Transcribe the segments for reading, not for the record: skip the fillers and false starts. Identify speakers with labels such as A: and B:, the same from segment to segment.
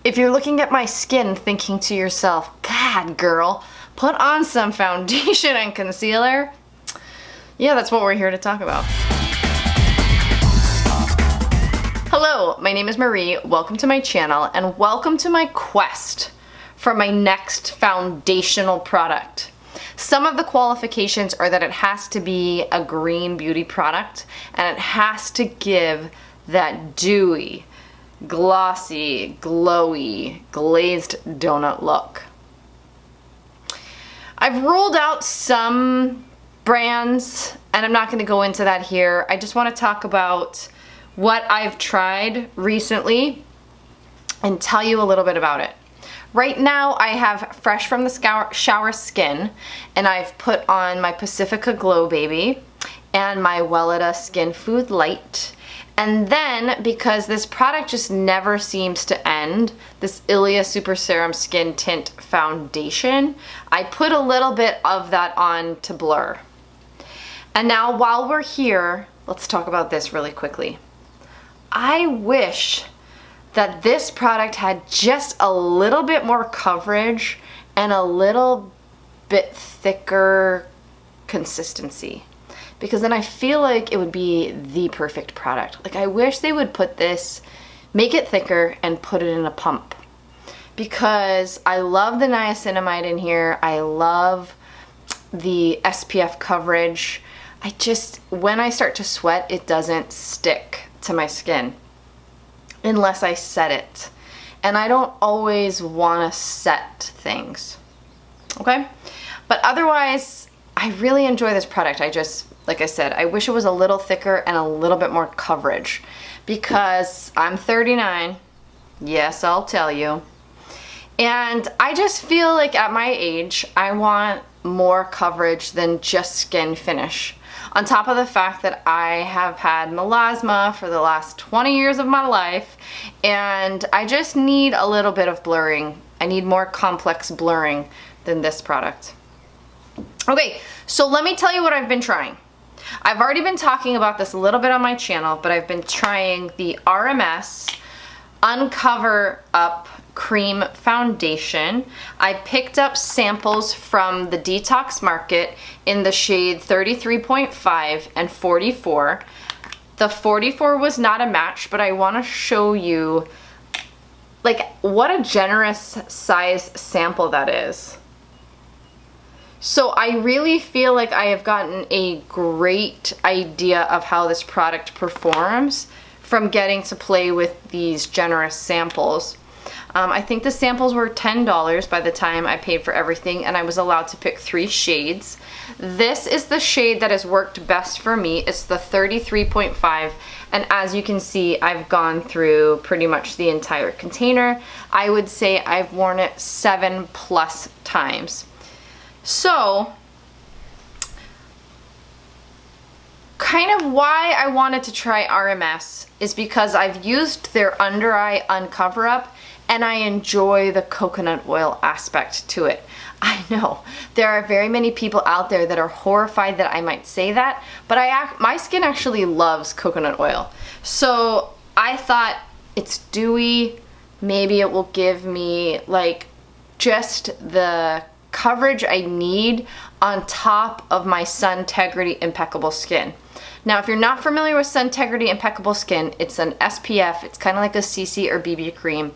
A: If you're looking at my skin thinking to yourself, God girl, put on some foundation and concealer, yeah, that's what we're here to talk about. Hello, my name is Marie, welcome to my channel, and welcome to my quest for my next foundational product. Some of the qualifications are that it has to be a green beauty product, and it has to give that dewy, glossy, glowy, glazed donut look. I've rolled out some brands, and I'm not going to go into that here. I just want to talk about what I've tried recently and tell you a little bit about it. Right now I have Fresh from the Shower Skin, and I've put on my Pacifica Glow Baby and my Welleda Skin Food Light. And then, because this product just never seems to end, this Ilia Super Serum Skin Tint Foundation, I put a little bit of that on to blur. And now while we're here, let's talk about this really quickly. I wish that this product had just a little bit more coverage and a little bit thicker consistency, because then I feel like it would be the perfect product. Like, I wish they would put this, make it thicker and put it in a pump, because I love the niacinamide in here. I love the SPF coverage. When I start to sweat, it doesn't stick to my skin unless I set it. And I don't always want to set things, okay? But otherwise, I really enjoy this product. Like I said, I wish it was a little thicker and a little bit more coverage, because I'm 39, yes, I'll tell you. And I just feel like at my age, I want more coverage than just skin finish. On top of the fact that I have had melasma for the last 20 years of my life, and I just need a little bit of blurring. I need more complex blurring than this product. Okay, so let me tell you what I've been trying. I've already been talking about this a little bit on my channel, but I've been trying the RMS Uncover Up Cream Foundation. I picked up samples from the Detox Market in the shade 33.5 and 44. The 44 was not a match, but I want to show you like what a generous size sample that is. So I really feel like I have gotten a great idea of how this product performs from getting to play with these generous samples. I think the samples were $10 by the time I paid for everything, and I was allowed to pick 3 shades. This is the shade that has worked best for me. It's the 33.5, and as you can see, I've gone through pretty much the entire container. I would say I've worn it 7+ times. So, kind of why I wanted to try RMS is because I've used their under eye uncover up, and I enjoy the coconut oil aspect to it. I know there are very many people out there that are horrified that I might say that, but my skin actually loves coconut oil. So I thought, it's dewy, maybe it will give me like just the coverage I need on top of my Suntegrity Impeccable Skin. Now, if you're not familiar with Suntegrity Impeccable Skin, it's an SPF. It's kind of like a CC or BB cream,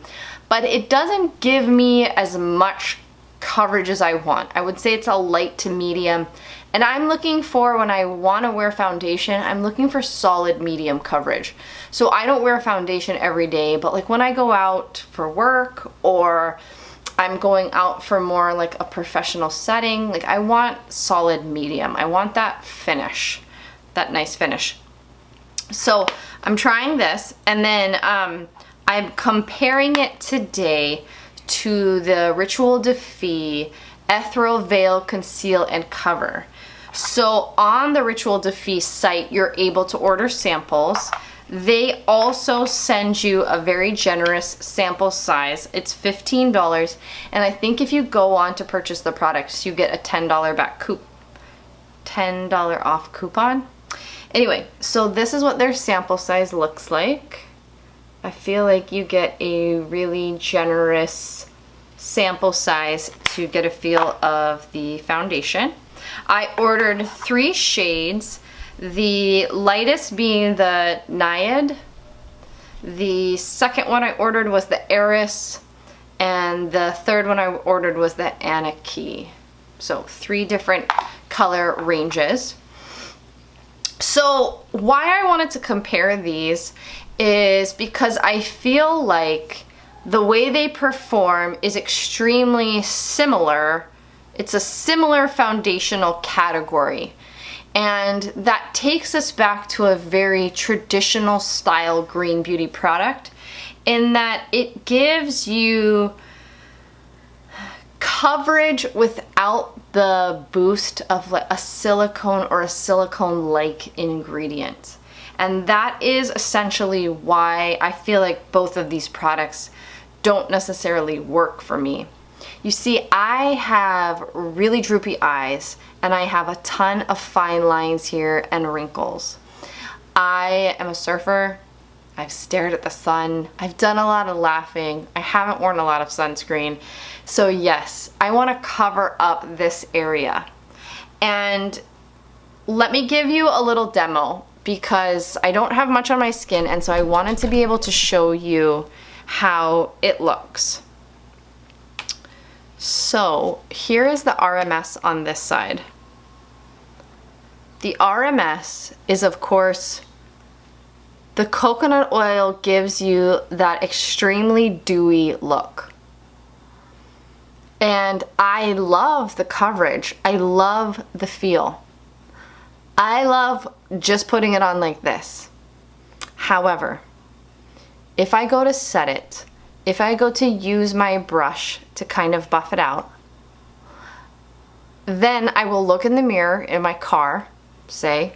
A: but it doesn't give me as much coverage as I want. I would say it's a light to medium, and I'm looking for, when I want to wear foundation, I'm looking for solid medium coverage. So I don't wear foundation every day, but like when I go out for work, or I'm going out for more like a professional setting, like I want solid medium. I want that finish, that nice finish. So I'm trying this, and then I'm comparing it today to the Rituel de Fille Ethereal Veil Conceal and Cover. So on the Rituel de Fille site, you're able to order samples. They also send you a very generous sample size. It's $15, and I think if you go on to purchase the products, you get a $10 off coupon. Anyway, so this is what their sample size looks like. I feel like you get a really generous sample size to get a feel of the foundation. I ordered 3 shades, the lightest being the Naiad, the second one I ordered was the Eris, and the third one I ordered was the Anarchy. So 3 different color ranges. So why I wanted to compare these is because I feel like the way they perform is extremely similar. It's a similar foundational category. And that takes us back to a very traditional style green beauty product in that it gives you coverage without the boost of like a silicone or a silicone-like ingredient. And that is essentially why I feel like both of these products don't necessarily work for me. You see, I have really droopy eyes and I have a ton of fine lines here and wrinkles. I am a surfer. I've stared at the sun. I've done a lot of laughing. I haven't worn a lot of sunscreen. So yes, I want to cover up this area. And let me give you a little demo because I don't have much on my skin, and so I wanted to be able to show you how it looks. So here is the RMS on this side. The RMS is, of course, the coconut oil gives you that extremely dewy look. And I love the coverage. I love the feel. I love just putting it on like this. However, if I go to set it, if I go to use my brush to kind of buff it out, then I will look in the mirror in my car, say,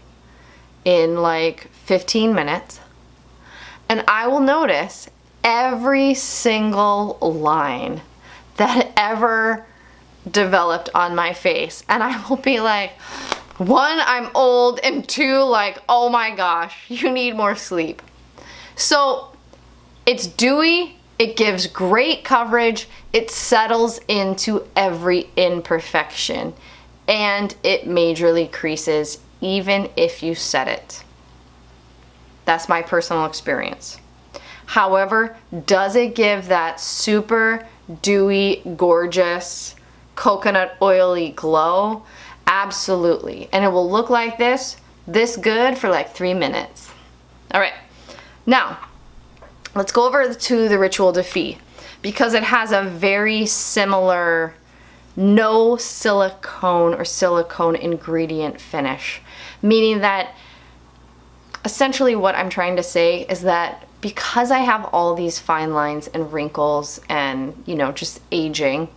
A: in like 15 minutes, and I will notice every single line that ever developed on my face. And I will be like, 1, I'm old, and 2, like, oh my gosh, you need more sleep. So it's dewy, it gives great coverage, it settles into every imperfection, and it majorly creases even if you set it. That's my personal experience. However, does it give that super dewy, gorgeous, coconut oily glow? Absolutely. And it will look like this good for like 3 minutes. All right, now let's go over to the Rituel de Fille because it has a very similar no silicone or silicone ingredient finish, meaning that essentially what I'm trying to say is that because I have all these fine lines and wrinkles and, you know, just aging,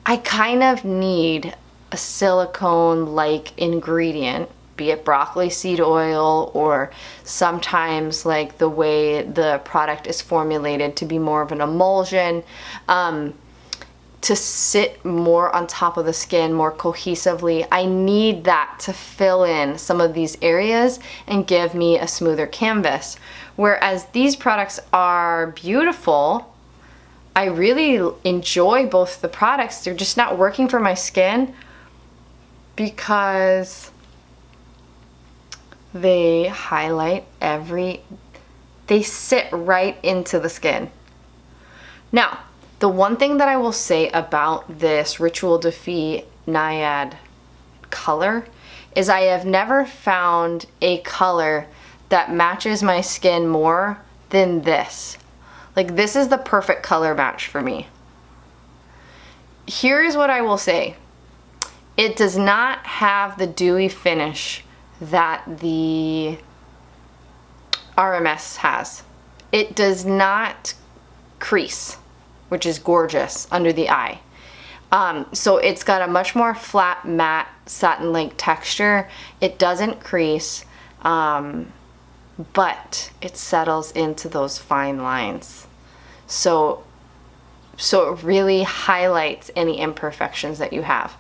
A: I kind of need a silicone-like ingredient, be it broccoli seed oil or sometimes like the way the product is formulated to be more of an emulsion, to sit more on top of the skin more cohesively. I need that to fill in some of these areas and give me a smoother canvas. Whereas these products are beautiful, I really enjoy both the products. They're just not working for my skin because they highlight they sit right into the skin. Now, the one thing that I will say about this Rituel de Fille Naiad color is I have never found a color that matches my skin more than this. Like, this is the perfect color match for me. Here's what I will say. It does not have the dewy finish that the RMS has. It does not crease, which is gorgeous under the eye. So it's got a much more flat, matte, satin-like texture. It doesn't crease, but it settles into those fine lines. So it really highlights any imperfections that you have.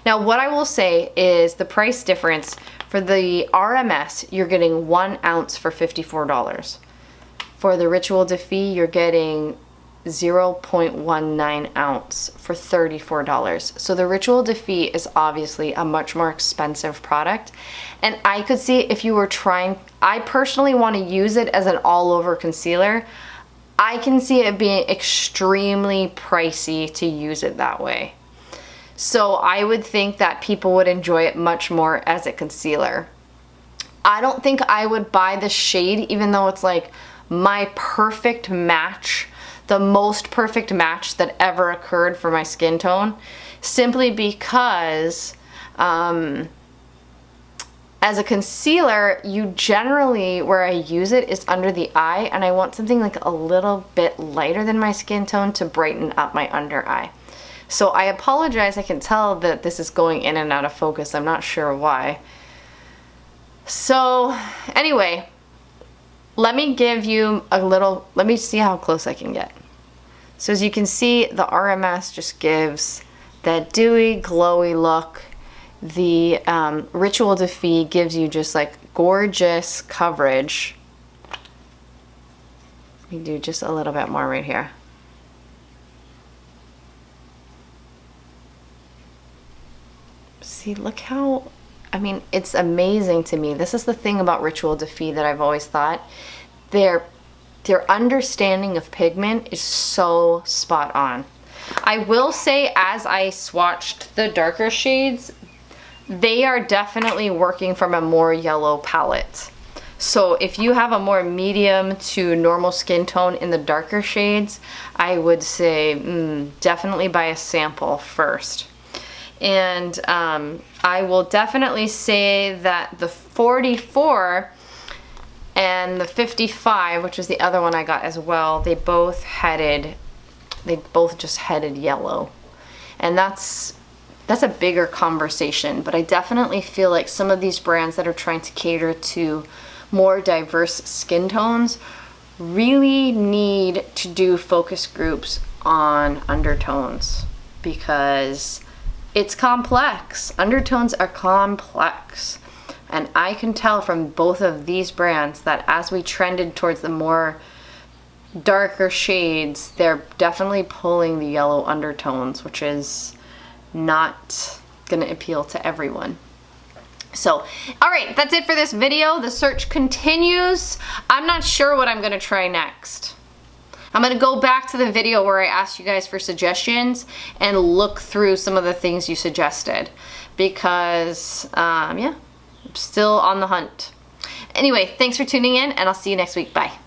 A: Now, what I will say is the price difference for the RMS, you're getting 1 ounce for $54. For the Ritual Defee, you're getting 0.19 ounce for $34. So the Ritual Defee is obviously a much more expensive product. And I could see if you were trying, I personally want to use it as an all-over concealer. I can see it being extremely pricey to use it that way. So I would think that people would enjoy it much more as a concealer. I don't think I would buy the shade, even though it's like my perfect match, the most perfect match that ever occurred for my skin tone, simply because as a concealer, you generally, where I use it is under the eye, and I want something like a little bit lighter than my skin tone to brighten up my under eye. So I apologize, I can tell that this is going in and out of focus. I'm not sure why. So anyway, let me give you a little, let me see how close I can get. So as you can see, the RMS just gives that dewy, glowy look. The Ritual Defee gives you just like gorgeous coverage. Let me do just a little bit more right here. See, look how, I mean, it's amazing to me. This is the thing about Ritual Defee that I've always thought. Their understanding of pigment is so spot on. I will say, as I swatched the darker shades, they are definitely working from a more yellow palette. So if you have a more medium to normal skin tone in the darker shades, I would say definitely buy a sample first. And I will definitely say that the 44 and the 55, which was the other one I got as well, they both just headed yellow. And that's a bigger conversation, but I definitely feel like some of these brands that are trying to cater to more diverse skin tones really need to do focus groups on undertones, because it's complex. Undertones are complex. And I can tell from both of these brands that as we trended towards the more darker shades, they're definitely pulling the yellow undertones, which is not gonna appeal to everyone. So, all right, that's it for this video. The search continues. I'm not sure what I'm gonna try next. I'm gonna go back to the video where I asked you guys for suggestions and look through some of the things you suggested, because yeah, I'm still on the hunt. Anyway, thanks for tuning in, and I'll see you next week. Bye.